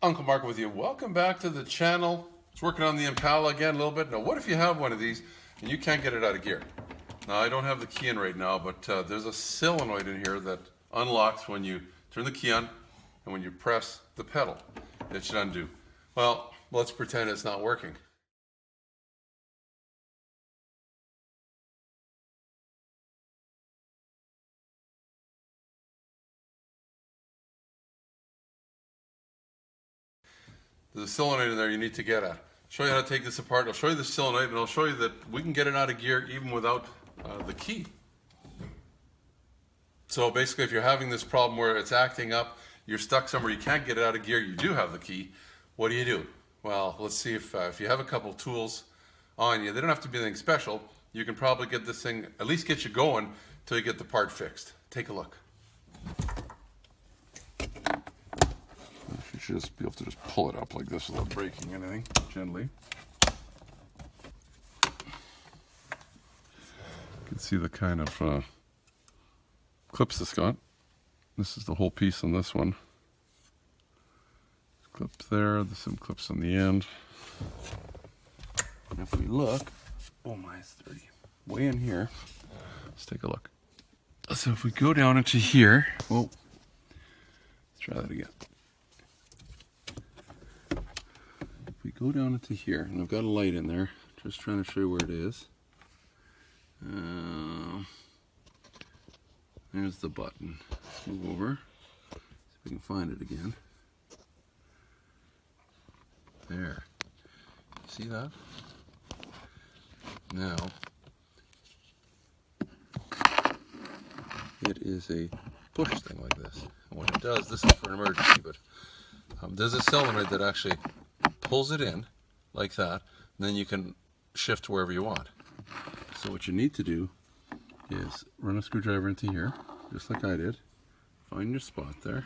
Uncle Mark with you. Welcome back to the channel. It's working on the Impala again a little bit. Now, what if you have one of these and you can't get it out of gear? Now, I don't have the key in right now, but there's a solenoid in here that unlocks when you turn the key on and when you press the pedal. It should undo. Well, let's pretend it's not working. There's a solenoid in there you need to get at. I'll show you how to take this apart. I'll show you the solenoid, and I'll show you that we can get it out of gear even without the key. So basically, if you're having this problem where it's acting up, you're stuck somewhere, you can't get it out of gear, you do have the key, what do? Well, let's see if you have a couple tools on you. They don't have to be anything special. You can probably get this thing, at least get you going until you get the part fixed. Take a look. You should just be able to just pull it up like this without breaking anything, gently. You can see the kind of clips it's got. This is the whole piece on this one. Clip there, there's some clips on the end. And if we look, oh my, it's 30. Way in here, let's take a look. So if we go down into here, whoa, let's try that again. Go down into here, and I've got a light in there, just trying to show you where it is. There's the button. Let's move over, see if we can find it again. There. See that? Now, it is a push thing like this. And what it does, this is for an emergency, but there's a solenoid that actually pulls it in like that, and then you can shift wherever you want. So what you need to do is run a screwdriver into here, just like I did. Find your spot there,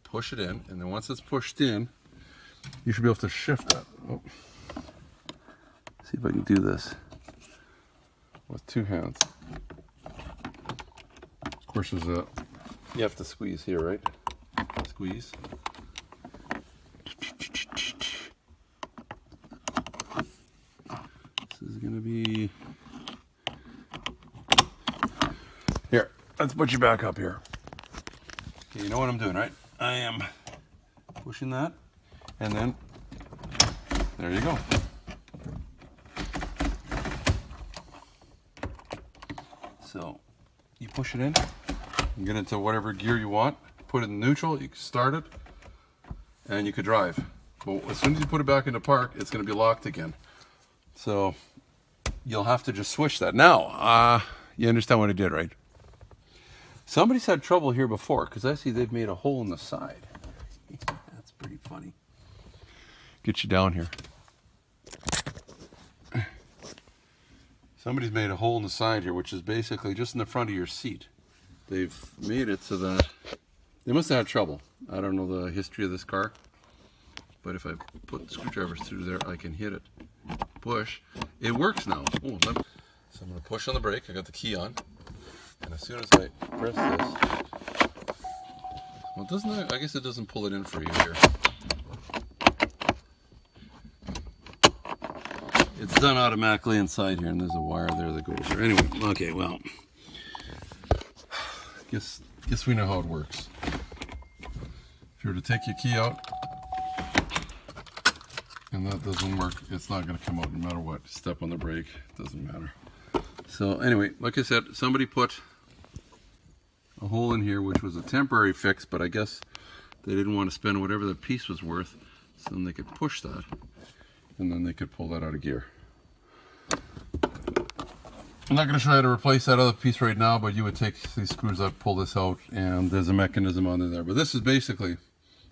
push it in, and then once it's pushed in, you should be able to shift that. Oh. See if I can do this with two hands. Of course, there's a, you have to squeeze here, right? Squeeze. This is going to be here. Let's put you back up here. Okay, you know what I'm doing, right? I am pushing that, and then there you go. So you push it in, you get into whatever gear you want, put it in neutral, you can start it, and you could drive. But as soon as you put it back into park, it's going to be locked again. So you'll have to just switch that. Now, you understand what I did, right? Somebody's had trouble here before, because I see they've made a hole in the side. That's pretty funny. Get you down here. Somebody's made a hole in the side here, which is basically just in the front of your seat. They've made it so that they must have had trouble. I don't know the history of this car, but if I put the screwdrivers through there, I can hit it. Push. It works now. Oh, so I'm going to push on the brake. I got the key on, and as soon as I press this, well, doesn't it? I guess it doesn't pull it in for you here. It's done automatically inside here, and there's a wire there that goes there. Anyway, okay, well, guess we know how it works. If you were to take your key out, and that doesn't work, it's not going to come out no matter what. Step on the brake, doesn't matter. So anyway, like I said, somebody put a hole in here, which was a temporary fix, but I guess they didn't want to spend whatever the piece was worth, so then they could push that, and then they could pull that out of gear. I'm not going to try to replace that other piece right now, but you would take these screws out, pull this out, and there's a mechanism on there. But this is basically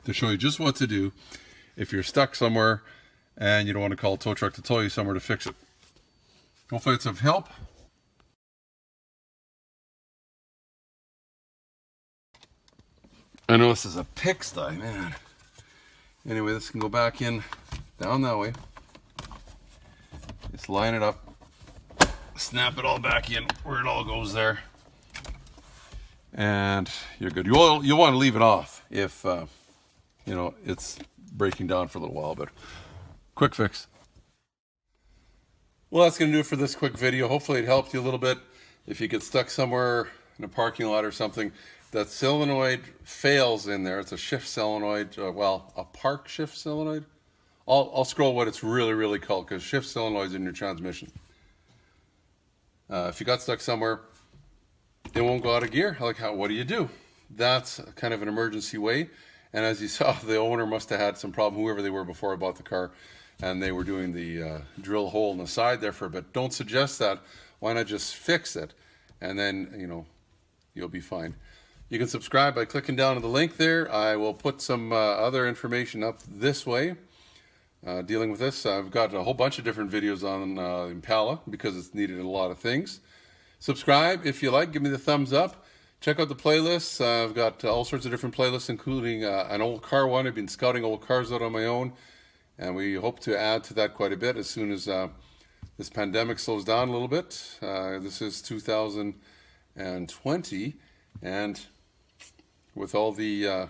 to show you just what to do if you're stuck somewhere and you don't want to call a tow truck to tow you somewhere to fix it. Hopefully it's of help. I know this is a pigsty, man. Anyway, this can go back in, down that way. Just line it up, snap it all back in where it all goes there, and you're good. You'll want to leave it off if you know, it's breaking down for a little while, but quick fix. Well, that's going to do it for this quick video. Hopefully it helped you a little bit. If you get stuck somewhere in a parking lot or something, that solenoid fails in there. It's a shift solenoid, well, a park shift solenoid. I'll scroll what it's really called, because shift solenoid's in your transmission. If you got stuck somewhere, it won't go out of gear. Like, what do you do? That's kind of an emergency way. And as you saw, the owner must have had some problem, whoever they were before I bought the car, and they were doing the drill hole in the side there for a bit. Don't suggest that. Why not just fix it, and then, you know, you'll be fine. You can subscribe by clicking down on the link there. I will put some other information up this way dealing with this. I've got a whole bunch of different videos on Impala because it's needed a lot of things. Subscribe if you like. Give me the thumbs up. Check out the playlists. I've got all sorts of different playlists, including an old car one. I've been scouting old cars out on my own, and we hope to add to that quite a bit as soon as this pandemic slows down a little bit. This is 2020, and with all the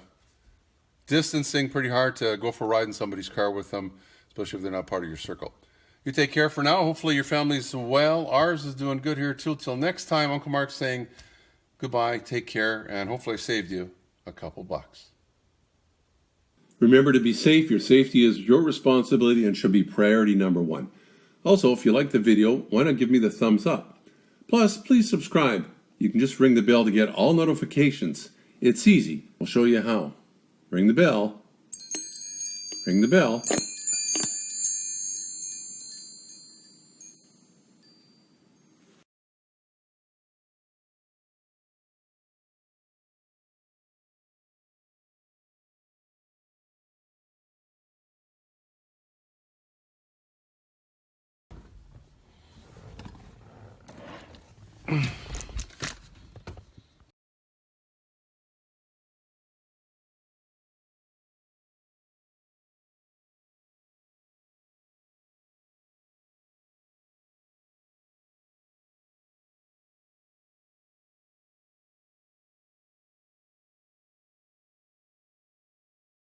distancing, pretty hard to go for a ride in somebody's car with them, especially if they're not part of your circle. You take care for now. Hopefully your family's well. Ours is doing good here too. Till next time, Uncle Mark's saying goodbye, take care, and hopefully I saved you a couple bucks. Remember to be safe. Your safety is your responsibility and should be priority number one. Also, if you like the video, why not give me the thumbs up? Plus, please subscribe. You can just ring the bell to get all notifications. It's easy. I'll show you how. Ring the bell. Ring the bell.